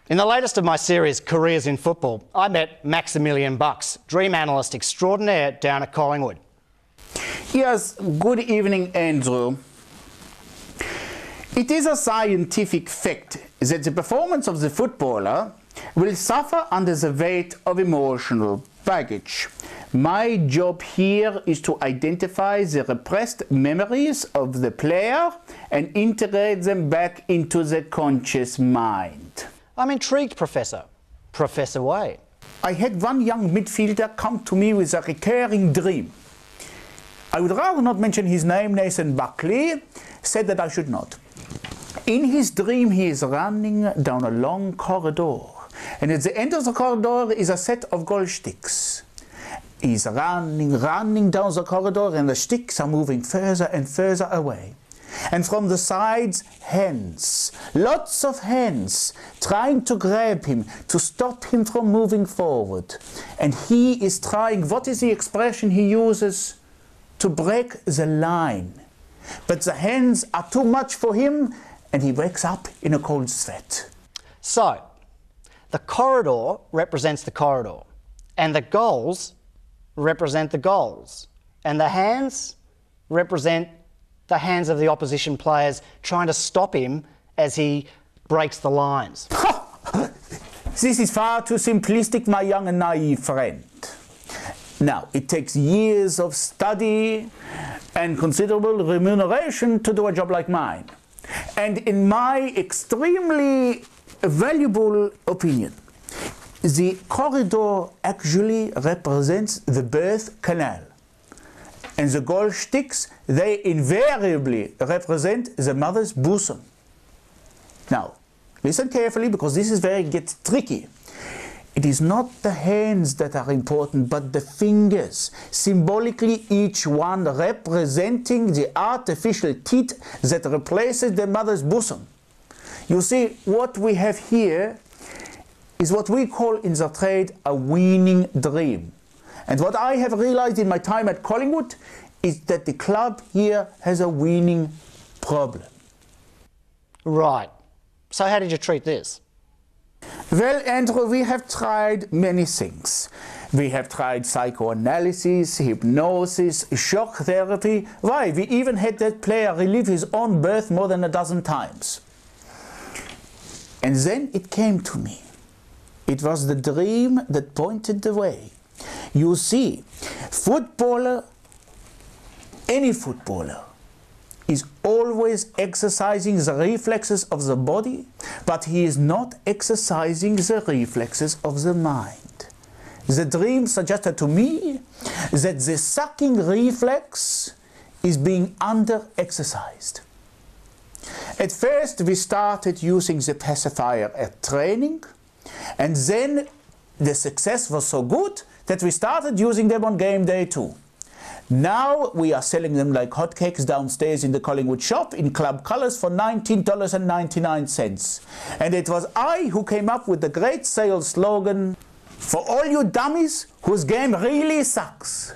In the latest of my series, Careers in Football, I met Maximillion Bux, dream analyst extraordinaire down at Collingwood. Yes, good evening, Andrew. It is a scientific fact that the performance of the footballer will suffer under the weight of emotional baggage. My job here is to identify the repressed memories of the player and integrate them back into the conscious mind. I'm intrigued, Professor. Professor Way. I had one young midfielder come to me with a recurring dream. I would rather not mention his name. Nathan Buckley said that I should not. In his dream, he is running down a long corridor, and at the end of the corridor is a set of golf sticks. He's running down the corridor, and the sticks are moving further and further away. And from the sides, hands, lots of hands, trying to grab him, to stop him from moving forward. And he is trying, what is the expression he uses? To break the line. But the hands are too much for him, and he wakes up in a cold sweat. So, the corridor represents the corridor, and the goals represent the goals, and the hands represent the hands of the opposition players trying to stop him as he breaks the lines. This is far too simplistic, my young and naive friend. Now, it takes years of study and considerable remuneration to do a job like mine. And in my extremely valuable opinion, the corridor actually represents the birth canal. And the golf sticks, they invariably represent the mother's bosom. Now, listen carefully, because this is where it gets tricky. It is not the hands that are important, but the fingers, symbolically each one representing the artificial teat that replaces the mother's bosom. You see, what we have here is what we call in the trade a winning dream. And what I have realized in my time at Collingwood is that the club here has a winning problem. Right. So how did you treat this? Well, Andrew, we have tried many things. We have tried psychoanalysis, hypnosis, shock therapy. Why? We even had that player relive his own birth more than a dozen times. And then it came to me. It was the dream that pointed the way. You see, any footballer, is always exercising the reflexes of the body, but he is not exercising the reflexes of the mind. The dream suggested to me that the sucking reflex is being under-exercised. At first we started using the pacifier at training, and then the success was so good that we started using them on game day too. Now we are selling them like hotcakes downstairs in the Collingwood shop in club colours for $19.99. And it was I who came up with the great sales slogan, "For all you dummies whose game really sucks."